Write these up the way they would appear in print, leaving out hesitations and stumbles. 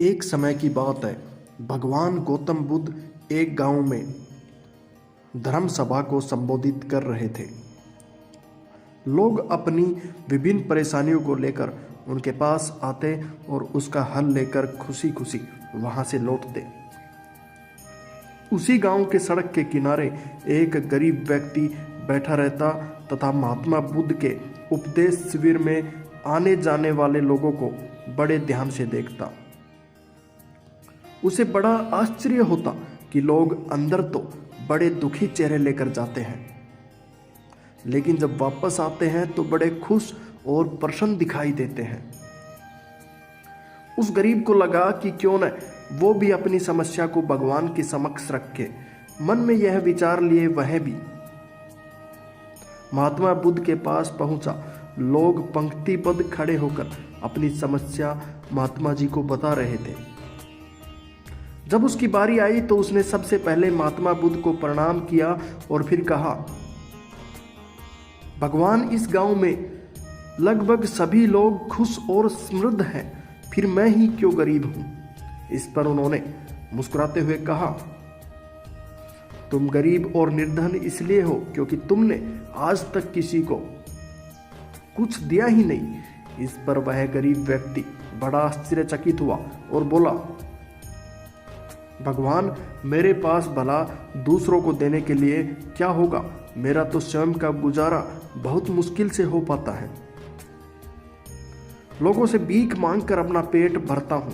एक समय की बात है। भगवान गौतम बुद्ध एक गांव में धर्म सभा को संबोधित कर रहे थे। लोग अपनी विभिन्न परेशानियों को लेकर उनके पास आते और उसका हल लेकर खुशी खुशी वहां से लौटते। उसी गांव के सड़क के किनारे एक गरीब व्यक्ति बैठा रहता तथा महात्मा बुद्ध के उपदेश शिविर में आने जाने वाले लोगों को बड़े ध्यान से देखता। उसे बड़ा आश्चर्य होता कि लोग अंदर तो बड़े दुखी चेहरे लेकर जाते हैं, लेकिन जब वापस आते हैं तो बड़े खुश और प्रसन्न दिखाई देते हैं। उस गरीब को लगा कि क्यों न वो भी अपनी समस्या को भगवान के समक्ष रखे। मन में यह विचार लिए वह भी महात्मा बुद्ध के पास पहुंचा। लोग पंक्तिबद्ध खड़े होकर अपनी समस्या महात्मा जी को बता रहे थे। जब उसकी बारी आई तो उसने सबसे पहले महात्मा बुद्ध को प्रणाम किया और फिर कहा, भगवान, इस गांव में लगभग सभी लोग खुश और समृद्ध हैं, फिर मैं ही क्यों गरीब हूं। इस पर उन्होंने मुस्कुराते हुए कहा, तुम गरीब और निर्धन इसलिए हो क्योंकि तुमने आज तक किसी को कुछ दिया ही नहीं। इस पर वह गरीब व्यक्ति बड़ा आश्चर्यचकित हुआ और बोला, भगवान, मेरे पास भला दूसरों को देने के लिए क्या होगा। मेरा तो स्वयं का गुजारा बहुत मुश्किल से हो पाता है। लोगों से भीख मांगकर अपना पेट भरता हूं।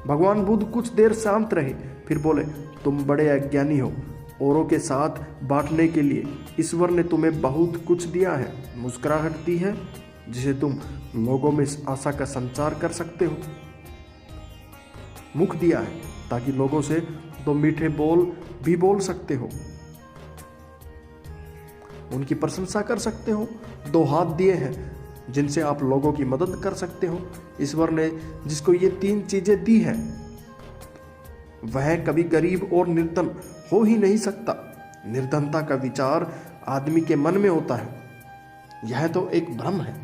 भगवान बुद्ध कुछ देर शांत रहे, फिर बोले, तुम बड़े अज्ञानी हो। औरों के साथ बांटने के लिए ईश्वर ने तुम्हें बहुत कुछ दिया है। मुस्कुराहट दी है जिसे तुम लोगों में इस आशा का संचार कर सकते हो। मुख दिया है ताकि लोगों से दो मीठे बोल भी बोल सकते हो, उनकी प्रशंसा कर सकते हो। दो हाथ दिए हैं जिनसे आप लोगों की मदद कर सकते हो। ईश्वर ने जिसको ये तीन चीजें दी हैं वह कभी गरीब और निर्धन हो ही नहीं सकता। निर्धनता का विचार आदमी के मन में होता है, यह तो एक भ्रम है,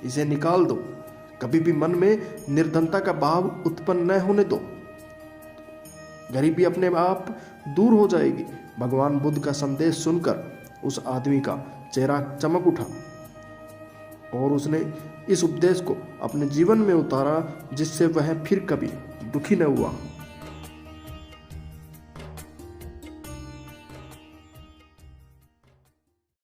इसे निकाल दो। कभी भी मन में निर्धनता का भाव उत्पन्न न होने दो, गरीबी अपने आप दूर हो जाएगी। भगवान बुद्ध का संदेश सुनकर उस आदमी का चेहरा चमक उठा और उसने इस उपदेश को अपने जीवन में उतारा, जिससे वह फिर कभी दुखी न हुआ।